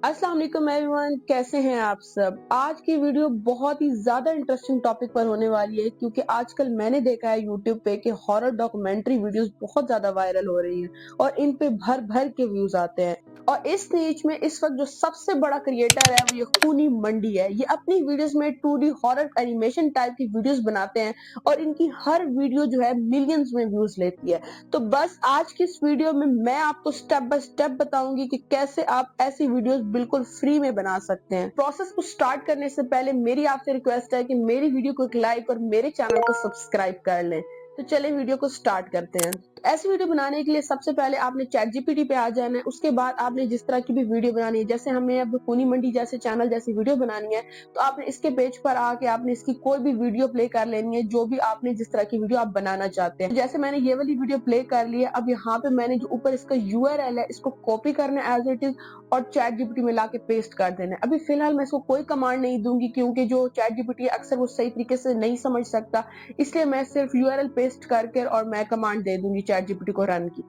अस्सलाम वालेकुम एवरीवन, कैसे हैं आप सब। आज की वीडियो बहुत ही ज्यादा इंटरेस्टिंग टॉपिक पर होने वाली है क्योंकि आजकल मैंने देखा है यूट्यूब पे कि हॉरर डॉक्यूमेंट्री वीडियोस बहुत ज्यादा वायरल हो रही हैं और इन पे भर भर के व्यूज आते हैं। और इस नीच में इस वक्त जो सबसे बड़ा क्रिएटर है वो ये खूनी मंडी है। ये अपनी वीडियोस में 2D हॉरर एनिमेशन टाइप की वीडियोस बनाते हैं और इनकी हर वीडियो जो है मिलियंस में व्यूज लेती है। तो बस आज की इस वीडियो में मैं आपको स्टेप बाय स्टेप बताऊंगी कि कैसे आप ऐसी वीडियोस बिल्कुल फ्री में बना सकते हैं। प्रोसेस को स्टार्ट करने से पहले मेरी आपसे रिक्वेस्ट है कि मेरी वीडियो को एक लाइक और मेरे चैनल को सब्सक्राइब कर लें। तो चलिए वीडियो को स्टार्ट करते हैं। तो ऐसी वीडियो बनाने के लिए सबसे पहले आपने चैट जीपीटी पे आ जाना है। उसके बाद आपने जिस तरह की भी वीडियो बनानी है, जैसे हमें अब खूनी मंडी जैसे चैनल जैसी वीडियो बनानी है, तो आपने इसके पेज पर आके आपने इसकी कोई भी वीडियो प्ले कर लेनी है जो भी आपने जिस तरह की वीडियो आप बनाना चाहते हैं। तो जैसे मैंने ये वाली वीडियो प्ले कर ली है, अब यहाँ पे मैंने जो ऊपर इसका यूआरएल है इसको कॉपी करना है एज इट इज और चैट जीपीटी में लाके पेस्ट कर देना है। अभी फिलहाल मैं इसको कोई कमांड नहीं दूंगी क्योंकि जो चैट जीपीटी अक्सर वो सही तरीके से नहीं समझ सकता, इसलिए मैं सिर्फ यूआरएल पेस्ट करके और मैं कमांड दे दूंगी चैट जीपीटी को रन की।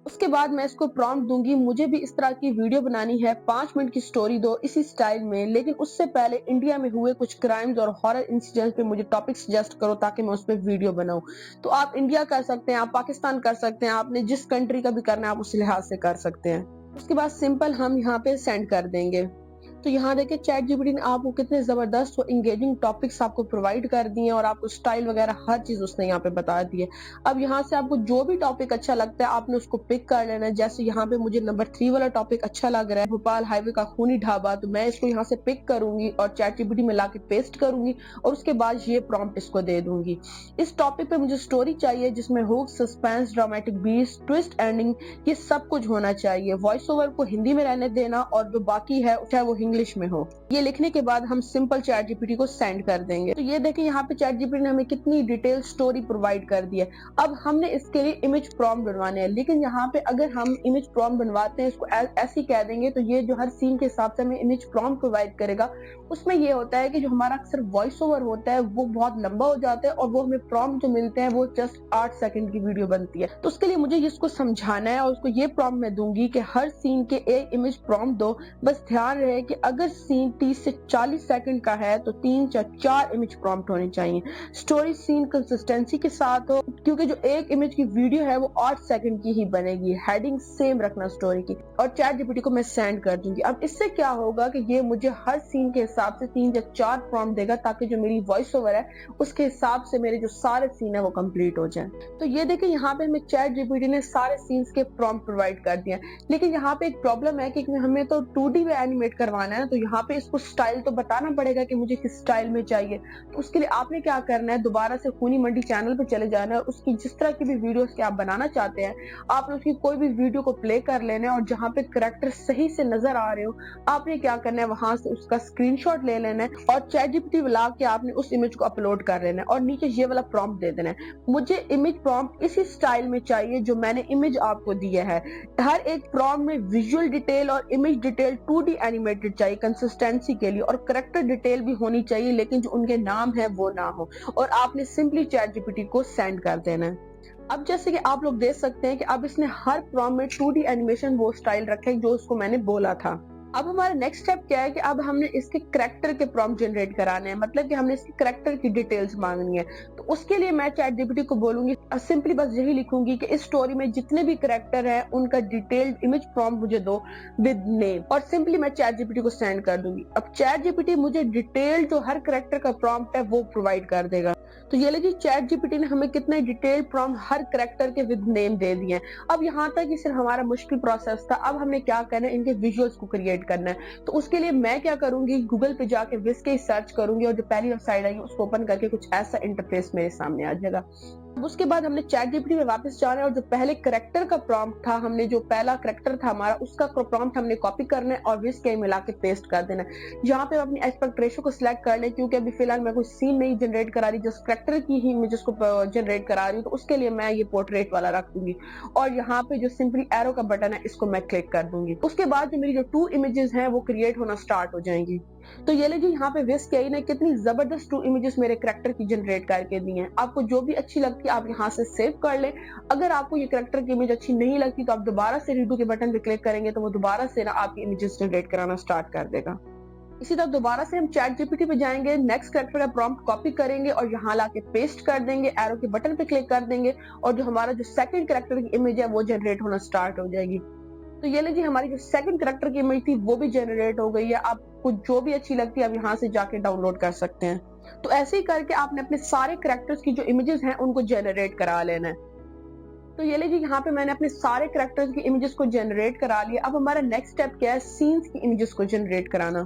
उसके बाद मैं इसको प्रॉम्प्ट दूंगी, मुझे भी इस तरह की वीडियो बनानी है, 5 मिनट की स्टोरी दो इसी स्टाइल में, लेकिन उससे पहले इंडिया में हुए कुछ क्राइम्स और हॉरर इंसिडेंट्स पे मुझे टॉपिक सजेस्ट करो ताकि मैं उस पर वीडियो बनाऊं। तो आप इंडिया कर सकते हैं, आप पाकिस्तान कर सकते हैं, आपने जिस कंट्री का भी करना है आप उस लिहाज से कर सकते हैं। उसके बाद सिंपल हम यहाँ पे सेंड कर देंगे। तो यहाँ देखिए चैट जीपीटी ने आपको कितने जबरदस्त और इंगेजिंग टॉपिक्स आपको प्रोवाइड कर दिए हैं और आपको स्टाइल वगैरह हर चीज उसने यहाँ पे बता दी है। अब यहाँ से आपको जो भी टॉपिक अच्छा लगता है आपने उसको पिक कर लेना है। जैसे यहाँ पे मुझे नंबर 3 वाला टॉपिक अच्छा लग रहा है, भोपाल हाईवे का खूनी ढाबा, तो मैं इसको यहाँ से पिक करूंगी और चैट जीपीटी में लाके पेस्ट करूंगी और उसके बाद ये प्रॉम्प्ट इसको दे दूंगी। इस टॉपिक पे मुझे स्टोरी चाहिए जिसमें hook, suspense, dramatic beats, twist, ending, ये सब कुछ होना चाहिए। वॉइस ओवर को हिंदी में रहने देना और जो बाकी है चाहे वो इंग्लिश में हो। ये लिखने के बाद हम सिंपल चैट जीपीटी को सेंड कर देंगे। तो ये देखें यहाँ पे चैट जीपीटी ने हमें कितनी डिटेल स्टोरी प्रोवाइड कर दी है। अब हमने इसके लिए इमेज प्रॉम्प्ट बनवाने हैं, लेकिन यहाँ पे अगर हम इमेज प्रॉम्प्ट बनवाते हैं इसको ऐसे ही कह देंगे तो ये जो हर सीन के हिसाब से हमें इमेज प्रॉम्प्ट प्रोवाइड करेगा। उसमें ये होता है कि जो हमारा अक्सर वॉइस ओवर होता है वो बहुत लंबा हो जाता है और वो हमें प्रॉम्प्ट जो मिलते हैं वो जस्ट 8 सेकंड की वीडियो बनती है। तो उसके लिए मुझे इसको समझाना है और उसको ये प्रॉम्प्ट मैं दूंगी कि हर सीन के एक इमेज प्रॉम्प्ट दो। बस ध्यान रहे कि अगर सीन 30 से 40 सेकंड का है तो 3 या 4 इमेज प्रॉम्प्ट होने चाहिए। स्टोरी सीन कंसिस्टेंसी के साथ हो क्योंकि जो एक इमेज की वीडियो है वो 8 सेकंड की ही बनेगी। हेडिंग सेम रखना स्टोरी की और चैट जीपीटी को मैं सेंड कर दूंगी। अब इससे क्या होगा कि ये मुझे हर सीन के हिसाब से 3 या 4 प्रॉम्प्ट देगा ताकि जो मेरी वॉइस ओवर है उसके हिसाब से मेरे जो सारे सीन है वो कंप्लीट हो जाए। तो ये देखिए यहाँ पे हमें चैट जीपीटी ने सारे सीन्स के प्रॉम्प्ट प्रोवाइड कर दिए। लेकिन यहाँ पे एक प्रॉब्लम है कि हमें तो 2D में एनिमेट करवाना है, तो यहाँ पे इसको स्टाइल तो बताना पड़ेगा कि मुझे किस स्टाइल में चाहिए। तो उसके लिए आपने क्या करना है, दोबारा से खूनी मंडी चैनल पे चले जाना है और उसकी जिस तरह की भी वीडियोस के आप बनाना चाहते हैं आपने उसकी कोई भी वीडियो को प्ले कर लेना है और जहाँ पे करैक्टर सही से नजर आ रहे हो आपने क्या करना है वहां से उसका स्क्रीनशॉट ले लेना है और चैट जीपीटी बुला के आपने उस इमेज को अपलोड कर लेना है और नीचे ये वाला प्रॉम्प्ट दे देना है, मुझे इमेज प्रॉम्प्ट इसी स्टाइल में चाहिए जो मैंने इमेज आपको दिया है। हर एक प्रॉम्प्ट में विजुअल डिटेल और इमेज डिटेल 2D एनिमेटेड चाहिए कंसिस्टेंसी के लिए और करेक्टर डिटेल भी होनी चाहिए, लेकिन जो उनके नाम है वो ना हो और आपने सिंपली चैट जीपीटी को सेंड कर देना है। अब जैसे कि आप लोग देख सकते हैं कि अब इसने हर प्रॉम्प्ट में 2D एनिमेशन वो स्टाइल रखे जो उसको मैंने बोला था। अब हमारा नेक्स्ट स्टेप क्या है कि अब हमने इसके करैक्टर के प्रॉम्प्ट जनरेट कराने हैं, मतलब कि हमने इसके करैक्टर की डिटेल्स मांगनी है। तो उसके लिए मैं चैट जीपीटी को बोलूंगी सिंपली बस यही लिखूंगी कि इस स्टोरी में जितने भी करैक्टर हैं उनका डिटेल्ड इमेज प्रॉम्प्ट मुझे दो विद नेम और सिंपली मैं चैट जीपीटी को सेंड कर दूंगी। अब चैट जीपीटी मुझे डिटेल्ड जो हर करैक्टर का प्रॉम्प्ट है वो प्रोवाइड कर देगा। तो ये लगी चैट जीपीटी ने हमें कितने डिटेल प्रॉम्प्ट हर करैक्टर के विद नेम दे दिए हैं। अब यहाँ तक ये सिर्फ हमारा मुश्किल प्रोसेस था। अब हमने क्या करना है, इनके विजुअल्स को क्रिएट करना है। तो उसके लिए मैं क्या करूंगी, गूगल पे जाके विस्के सर्च करूंगी और जो पहली वेबसाइट आई उसको ओपन करके कुछ ऐसा इंटरफेस मेरे सामने आ जाएगा। अब उसके बाद हमने चैट जीपीटी में वापस जाना है और जो पहले करैक्टर का प्रॉम्प्ट था, हमने जो पहला करैक्टर था हमारा उसका प्रॉम्प्ट हमने कॉपी करना है और विस्के मिला के पेस्ट कर देना है। यहाँ पे अपनी एस्पेक्ट रेशियो को सिलेक्ट कर ले क्योंकि अभी फिलहाल मैं कोई सीन नहीं जनरेट करा रही, जस्ट करैक्टर की ही मैं जिसको जनरेट करा रही हूँ, तो उसके लिए मैं ये पोर्ट्रेट वाला रख दूंगी और यहाँ पे जो सिंपली एरो का बटन है इसको मैं क्लिक कर दूंगी। उसके बाद जो मेरी जो 2 इमेजेस हैं वो क्रिएट होना स्टार्ट हो जाएंगी। तो ये लीजिए यहाँ पे विस्क एआई ने कितनी जबरदस्त 2 इमेजेस मेरे कैरेक्टर की जनरेट करके दी हैं। आपको जो भी अच्छी लगती है आप यहाँ से सेव कर लें। अगर आपको ये कैरेक्टर की इमेज अच्छी नहीं लगती तो आप दोबारा से रीडू के बटन पे क्लिक करेंगे तो वो दोबारा से ना आपकी इमेजेस जनरेट कराना स्टार्ट कर देगा। इसी तरह दोबारा से हम चैट जीपीटी पे जाएंगे, नेक्स्ट कैरेक्टर का प्रॉम्प्ट कॉपी करेंगे और यहाँ लाके पेस्ट कर देंगे, एरो के बटन पे क्लिक कर देंगे और जो हमारा जो सेकंड कैरेक्टर की इमेज है वो जनरेट होना स्टार्ट हो जाएगी। तो ये लीजिए हमारी जो सेकंड कैरेक्टर की इमेज थी वो भी जनरेट हो गई है। आपको जो भी अच्छी लगती है आप यहाँ से जाके डाउनलोड कर सकते हैं। तो ऐसे ही करके आपने अपने सारे कैरेक्टर्स की जो इमेजेस हैं उनको जनरेट करा लेना है। तो ये लीजिए यहाँ पे मैंने अपने सारे कैरेक्टर्स की इमेजेस को जनरेट करा लिया। अब हमारा नेक्स्ट स्टेप क्या है, सीन्स की इमेजेस को जनरेट कराना।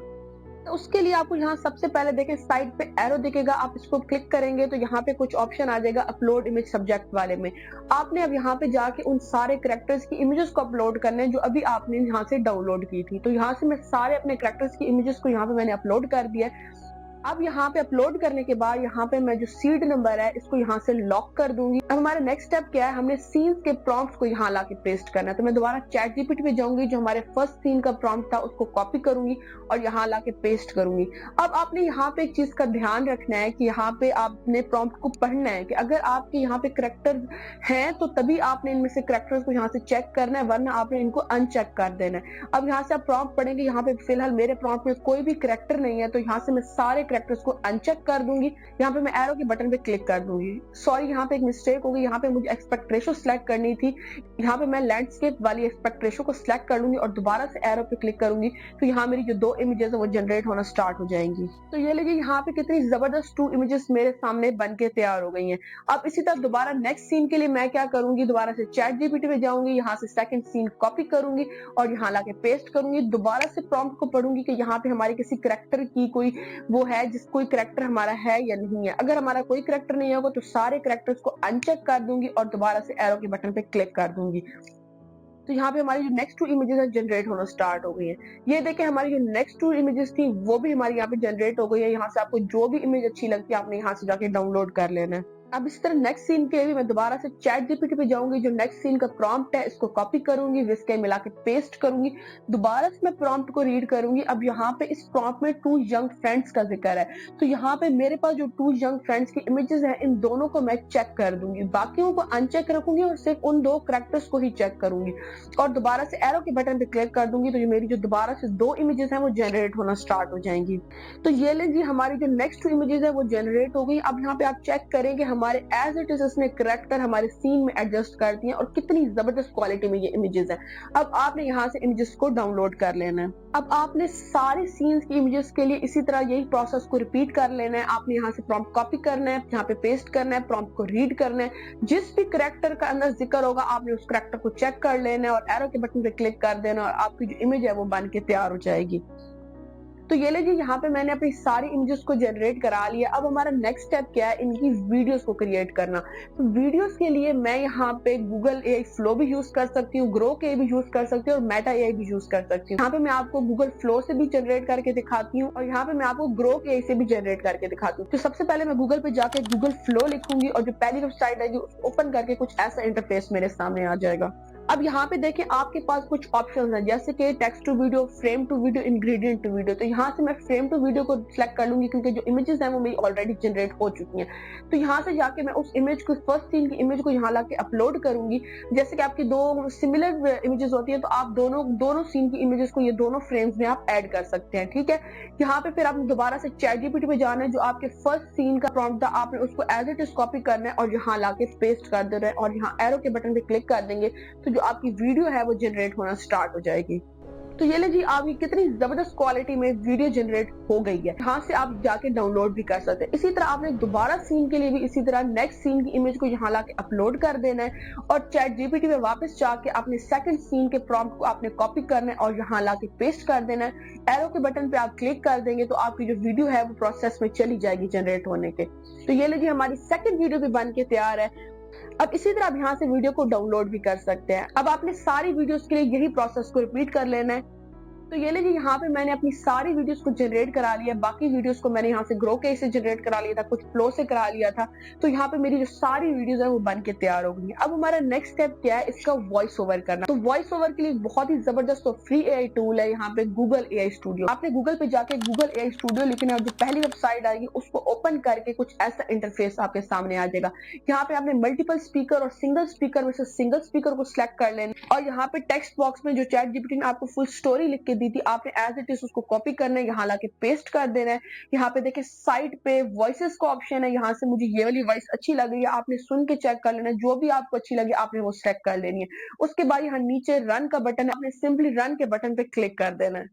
तो उसके लिए आपको यहाँ सबसे पहले देखें साइड पे एरो दिखेगा, आप इसको क्लिक करेंगे तो यहाँ पे कुछ ऑप्शन आ जाएगा अपलोड इमेज सब्जेक्ट वाले में। आपने अब यहाँ पे जाके उन सारे कैरेक्टर्स की इमेजेस को अपलोड करने हैं जो अभी आपने यहाँ से डाउनलोड की थी। तो यहाँ से मैं सारे अपने कैरेक्टर्स की इमेजेस को यहाँ पे मैंने अपलोड कर दिया है। अब यहाँ पे अपलोड करने के बाद यहाँ पे मैं जो सीड नंबर है इसको यहाँ से लॉक कर दूंगी। अब हमारा नेक्स्ट स्टेप क्या है, हमने सीन्स के प्रॉम्प्ट्स को यहाँ लाके पेस्ट करना है। तो मैं दोबारा चैट जीपीटी पे जाऊंगी, जो हमारे फर्स्ट सीन का प्रॉम्प्ट था उसको कॉपी करूंगी और यहाँ लाके पेस्ट करूंगी। अब आपने यहाँ पे एक चीज का ध्यान रखना है कि यहाँ पे आपने प्रॉम्प्ट को पढ़ना है कि अगर आपके यहाँ पे करेक्टर हैं तो तभी आपने इनमें से करेक्टर्स को यहाँ से चेक करना है, वरना आपने इनको अनचेक कर देना है। अब यहाँ से आप प्रॉम्प्ट पढ़ेंगे, यहाँ पे फिलहाल मेरे प्रॉम्प्ट में कोई भी करेक्टर नहीं है तो यहाँ से मैं सारे कैरेक्टर्स को अनचेक कर दूंगी। यहाँ पे मैं एरो के बटन पे क्लिक कर दूंगी। सॉरी यहाँ पे एक मिस्टेक हो गई, यहाँ पे मुझे एस्पेक्ट रेशो सिलेक्ट करनी थी। यहाँ पे मैं लैंडस्केप वाली एस्पेक्ट रेशो को सिलेक्ट कर लूंगी और दोबारा से एरो पे क्लिक करूंगी तो यहाँ मेरी जो 2 इमेजेस है वो जनरेट होना स्टार्ट हो जाएंगी। तो ये लीजिए यहाँ पे कितनी जबरदस्त 2 इमेजेस मेरे सामने बन के तैयार हो गई हैं। अब इसी तरह दोबारा नेक्स्ट सीन के लिए मैं क्या करूंगी, दोबारा से चैट जीपीटी पे जाऊंगी, यहाँ से सेकंड सीन कॉपी करूंगी और यहाँ लाके पेस्ट करूंगी। दोबारा से प्रॉम्प्ट को पढ़ूंगी कि यहाँ पे हमारे किसी करेक्टर की कोई वो है जिस कोई करेक्टर हमारा है या नहीं है। अगर हमारा कोई करेक्टर नहीं होगा तो सारे करेक्टर्स को अनचेक कर दूंगी और दोबारा से एरो के बटन पे क्लिक कर दूंगी। तो यहाँ पे हमारी जो नेक्स्ट 2 इमेजेस जनरेट होना स्टार्ट हो गई है। ये देखें हमारी जो नेक्स्ट 2 इमेजेस थी वो भी हमारी यहाँ पे जनरेट हो गई है। यहाँ से आपको जो भी इमेज अच्छी लगती है आपने यहाँ से जाके डाउनलोड कर लेना है। अब इस तरह नेक्स्ट सीन के लिए मैं दोबारा से चैट जीपीटी पे जाऊंगी, जो नेक्स्ट सीन का प्रॉम्प्ट है इसको कॉपी करूंगी, विस्क मिला के पेस्ट करूंगी, दोबारा से मैं प्रॉम्प्ट को रीड करूंगी। अब यहाँ पे इस प्रॉम्प्ट में 2 यंग फ्रेंड्स का जिक्र है तो यहाँ पे मेरे पास जो 2 यंग फ्रेंड्स की इमेजेस हैं इन दोनों को मैं चेक कर दूंगी, बाकियों को अनचेक रखूंगी और सिर्फ उन 2 कैरेक्टर्स को ही चेक करूंगी और दोबारा से एरो के बटन पे क्लिक कर दूंगी तो ये मेरी जो दोबारा से 2 इमेजेस हैं वो जनरेट होना स्टार्ट हो जाएंगी। तो ये लीजिए हमारी जो नेक्स्ट 2 इमेजेस है वो जनरेट हो गई। अब यहाँ पे आप चेक करेंगे हमारे एज इट इज इसने करेक्टर हमारे सीन में एडजस्ट कर दिए और कितनी जबरदस्त क्वालिटी में ये इमेजेस हैं। अब आपने यहाँ से इमेजेस को डाउनलोड कर लेना है। अब आपने सारे सीन्स की इमेजेस के लिए इसी तरह यही प्रोसेस को रिपीट कर लेना है। आपने यहाँ से प्रॉम्प्ट कॉपी करना है, यहाँ पे पेस्ट करना है, प्रॉम्प्ट को रीड करना है, जिस भी करेक्टर का अंदर जिक्र होगा आपने उस करेक्टर को चेक कर लेना है और एरो के बटन पे क्लिक कर देना और आपकी जो इमेज है वो बन के तैयार हो जाएगी। तो ये लीजिए यहाँ पे मैंने अपनी सारी इमेजेस को जनरेट करा लिया। अब हमारा नेक्स्ट स्टेप क्या है, इनकी वीडियोस को क्रिएट करना। तो वीडियोस के लिए मैं यहाँ पे गूगल एआई फ्लो भी यूज कर सकती हूँ, ग्रोक एआई भी यूज कर सकती हूँ और मेटा एआई भी यूज कर सकती हूँ। यहाँ पे मैं आपको गूगल फ्लो से भी जनरेट करके दिखाती हूँ और यहाँ पे मैं आपको ग्रोक एआई से भी जनरेट करके दिखाती हूँ। तो सबसे पहले मैं गूगल पे जाके गूगल फ्लो लिखूंगी और जो पहली वेबसाइट है ओपन करके कुछ ऐसा इंटरफेस मेरे सामने आ जाएगा। अब यहाँ पे देखें आपके पास कुछ ऑप्शंस हैं जैसे कि text to video, frame to video, ingredient to video. तो यहाँ से मैं फ्रेम टू वीडियो को सिलेक्ट कर लूंगी क्योंकि जो इमेजेस हैं वो मेरी ऑलरेडी जनरेट हो चुकी हैं। तो यहाँ से जाके मैं उस इमेज को, फर्स्ट सीन की इमेज को यहाँ लाके अपलोड करूंगी। जैसे कि आपकी 2 सिमिलर इमेजेस होती है तो आप दोनों सीन की इमेजेस को ये दोनों फ्रेम्स में आप ऐड कर सकते हैं, ठीक है। यहाँ पे फिर आपने दोबारा से चैट जीपीटी पे जाना है, जो आपके फर्स्ट सीन का प्रॉम्प्ट था आपने उसको एज इट इज कॉपी करना है और यहाँ लाके पेस्ट कर देना है और यहाँ एरो के बटन पे क्लिक कर देंगे तो जो आपकी वीडियो है वो जनरेट होना स्टार्ट हो जाएगी। तो ये लीजिए आपकी कितनी जबरदस्त क्वालिटी में वीडियो जनरेट हो गई है। यहाँ से आप जाके डाउनलोड भी कर सकते हैं। इसी तरह आपने दोबारा सीन के लिए भी इसी तरह नेक्स्ट सीन की इमेज को यहाँ लाके अपलोड कर देना है और चैट जीपीटी में वापस जाके अपने सेकंड सीन के प्रॉम्प्ट को आपने कॉपी करना है और यहाँ लाके पेस्ट कर देना है। एरो के बटन पे आप क्लिक कर देंगे तो आपकी जो वीडियो है वो प्रोसेस में चली जाएगी जनरेट होने के। तो ये लीजिए हमारी सेकंड वीडियो भी बन के तैयार है। अब इसी तरह आप यहाँ से वीडियो को डाउनलोड भी कर सकते हैं। अब आपने सारी वीडियोस के लिए यही प्रोसेस को रिपीट कर लेना है। तो ये लीजिए यहाँ पे मैंने अपनी सारी वीडियोस को जनरेट करा लिया, बाकी वीडियोस को मैंने यहाँ से ग्रो के से जनरेट करा लिया था, कुछ फ्लो से करा लिया था। तो यहाँ पे मेरी जो सारी वीडियोस है वो बन के तैयार हो गई। अब हमारा नेक्स्ट स्टेप क्या है, इसका वॉइस ओवर करना। तो वॉइस ओवर के लिए बहुत ही जबरदस्त और फ्री एआई टूल है यहाँ पे गूगल एआई स्टूडियो। आपने गूगल पे जाके गूगल एआई स्टूडियो लिखना है, जो पहली वेबसाइट आएगी उसको ओपन करके कुछ ऐसा इंटरफेस आपके सामने आ जाएगा। यहाँ पे आपने मल्टीपल स्पीकर और सिंगल स्पीकर में से सिंगल स्पीकर को सिलेक्ट कर लेना और यहाँ पे टेक्स्ट बॉक्स में जो चैट जीपीटी ने आपको फुल स्टोरी लिख के दी थी, आपने एज इट इज उसको कॉपी करना है, यहाँ लाके पेस्ट कर देना है। यहाँ पे देखिए साइड पे वॉइसेस का ऑप्शन है, यहाँ से मुझे ये वाली वॉइस अच्छी लग रही है, आपने सुन के चेक कर लेना है, जो भी आपको अच्छी लगे आपने वो सेलेक्ट कर लेनी है। उसके बाद यहाँ नीचे रन का बटन है, आपने सिंपली रन के बटन पे क्लिक कर देना है।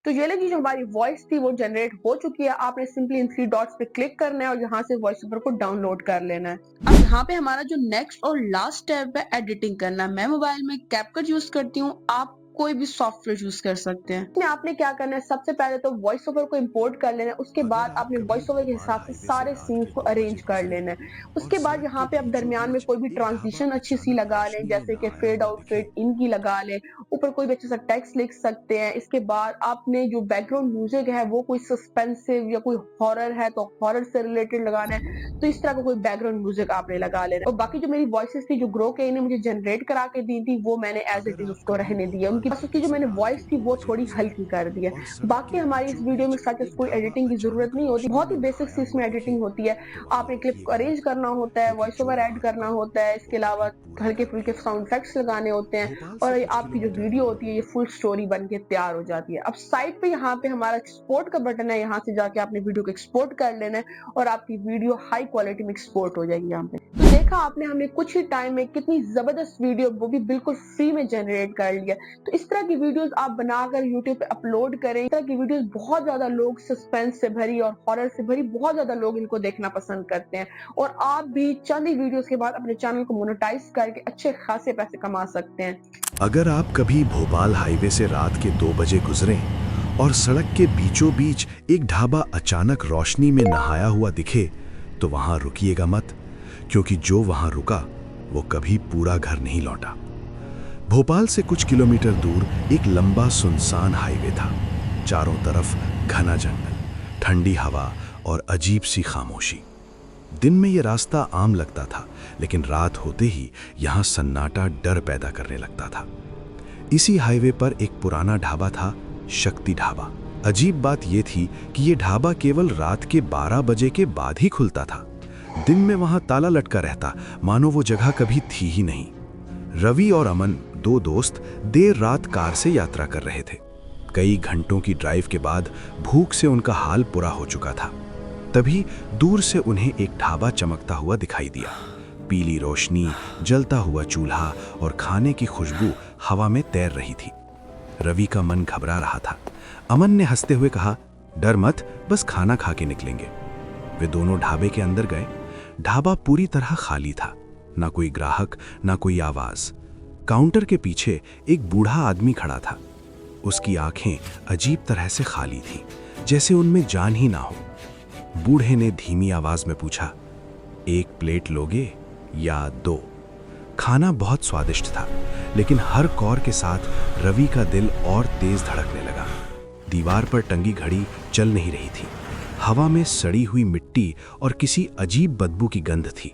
तो ये लगी जो हमारी वॉइस थी वो जनरेट हो चुकी है। आपने सिंपली इन 3 डॉट्स पे क्लिक करना है और यहाँ से वॉइस ओवर को डाउनलोड कर लेना है। अब यहाँ पे हमारा जो नेक्स्ट और लास्ट स्टेप है एडिटिंग करना। मैं मोबाइल में कैपकट यूज करती हूँ, आप कोई भी सॉफ्टवेयर यूज कर सकते हैं। इसमें आपने क्या करना है, सबसे पहले तो वॉइस ओवर को इंपोर्ट कर लेना है, उसके बाद आपने वॉइस ओवर के हिसाब से सारे सीन्स को अरेंज कर लेना है। उसके बाद यहाँ पे आप दरमियान में कोई भी ट्रांजिशन अच्छी सी लगा लें, जैसे कि फेड आउट फेड इन की लगा लें, ऊपर कोई भी अच्छा सा टेक्स्ट लिख सकते हैं। इसके बाद आपने जो बैकग्राउंड म्यूजिक है वो कोई सस्पेंसिव या कोई हॉरर है तो हॉरर से रिलेटेड लगाना है, तो इस तरह का कोई बैकग्राउंड म्यूजिक आपने लगा लेना। और बाकी जो मेरी वॉइसेस थी जो ग्रो के ने मुझे जनरेट करा के दी थी वो मैंने एज इट इज उसको रहने दिया। बस उसकी जो मैंने वॉइस थी वो थोड़ी हल्की कर दी है। बाकी हमारी इस वीडियो में सच कोई एडिटिंग की जरूरत नहीं होती, बहुत ही बेसिक सी इसमें एडिटिंग होती है। आपने क्लिप को अरेंज करना होता है, वॉइस ओवर ऐड करना होता है, इसके अलावा हल्के फुल्के साउंड इफेक्ट्स लगाने होते हैं और आपकी जो वीडियो होती है ये फुल स्टोरी बन के तैयार हो जाती है। अब साइड पे यहाँ पे हमारा एक्सपोर्ट का बटन है, यहाँ से जाके आपने वीडियो को एक्सपोर्ट कर लेना है और आपकी वीडियो हाई क्वालिटी में एक्सपोर्ट हो जाएगी। यहाँ पे तो देखा आपने हमने कुछ ही टाइम में कितनी जबरदस्त वीडियो वो भी बिल्कुल फ्री में जनरेट कर लिया। तो इस तरह की वीडियोस आप बनाकर यूट्यूब पे अपलोड करें। इस तरह की वीडियोस बहुत ज्यादा लोग सस्पेंस से भरी और हॉरर से भरी बहुत ज्यादा लोग इनको देखना पसंद करते हैं और आप भी चंद ही वीडियोस के बाद अपने चैनल को मोनेटाइज करके अच्छे खासे पैसे कमा सकते हैं। अगर आप कभी भोपाल हाईवे से रात के 2 बजे गुजरें और सड़क के बीचों बीच एक ढाबा अचानक रोशनी में नहाया हुआ दिखे तो वहां रुकिएगा मत, क्योंकि जो वहां रुका वो कभी पूरा घर नहीं लौटा। भोपाल से कुछ किलोमीटर दूर एक लंबा सुनसान हाईवे था। चारों तरफ घना जंगल, ठंडी हवा और अजीब सी खामोशी। दिन में ये रास्ता आम लगता था, लेकिन रात होते ही यहाँ सन्नाटा डर पैदा करने लगता था। इसी हाईवे पर एक पुराना ढाबा था, शक्ति ढाबा। अजीब बात यह थी कि ये ढाबा केवल रात के 12 बजे के बाद ही खुलता था। दिन में वहां ताला लटका रहता, मानो वो जगह कभी थी ही नहीं। रवि और अमन, 2 दोस्त, देर रात कार से यात्रा कर रहे थे। कई घंटों की ड्राइव के बाद भूख से उनका हाल बुरा हो चुका था। तभी दूर से उन्हें एक ढाबा चमकता हुआ दिखाई दिया। पीली रोशनी, जलता हुआ चूल्हा और खाने की खुशबू हवा में तैर रही थी। रवि का मन घबरा रहा था। अमन ने हंसते हुए कहा, डर मत, बस खाना खा के निकलेंगे। वे दोनों ढाबे के अंदर गए। ढाबा पूरी तरह खाली था, ना कोई ग्राहक, ना कोई आवाज। काउंटर के पीछे एक बूढ़ा आदमी खड़ा था। उसकी आंखें अजीब तरह से खाली थीं, जैसे उनमें जान ही ना हो। बूढ़े ने धीमी आवाज में पूछा, 1 प्लेट लोगे या 2? खाना बहुत स्वादिष्ट था, लेकिन हर कौर के साथ रवि का दिल और तेज धड़कने लगा। दीवार पर टंगी घड़ी चल नहीं रही थी। हवा में सड़ी हुई मिट्टी और किसी अजीब बदबू की गंध थी।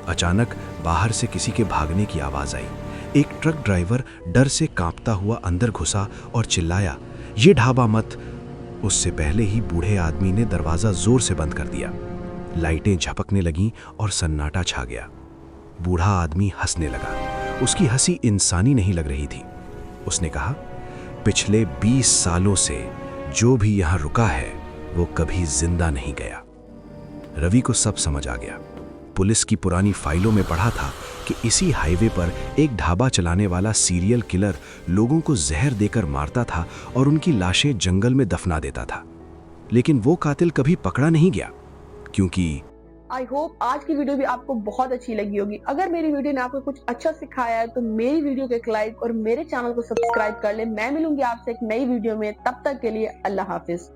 अचानक बाहर से किसी के भागने की आवाज आई। एक ट्रक ड्राइवर डर से कांपता हुआ अंदर घुसा और चिल्लाया, ये ढाबा मत। उससे पहले ही बूढ़े आदमी ने दरवाजा जोर से बंद कर दिया। लाइटें झपकने लगीं और सन्नाटा छा गया। बूढ़ा आदमी हंसने लगा। उसकी हंसी इंसानी नहीं लग रही थी। उसने कहा, पिछले 20 सालों से जो भी यहां रुका है वो कभी जिंदा नहीं गया। रवि को सब समझ आ गया। पुलिस की पुरानी फाइलों में पढ़ा था कि इसी हाईवे पर एक ढाबा चलाने वाला सीरियल किलर लोगों को जहर देकर मारता था और उनकी लाशें जंगल में दफना देता था। लेकिन वो कातिल कभी पकड़ा नहीं गया, क्योंकि आई होप आज की वीडियो भी आपको बहुत अच्छी लगी होगी। अगर मेरी वीडियो ने आपको कुछ अच्छा सिखाया है तो मेरी वीडियो को एक लाइक और मेरे चैनल को सब्सक्राइब कर ले। मैं मिलूंगी आपसे एक नई वीडियो में, तब तक के लिए अल्लाह हाफिज।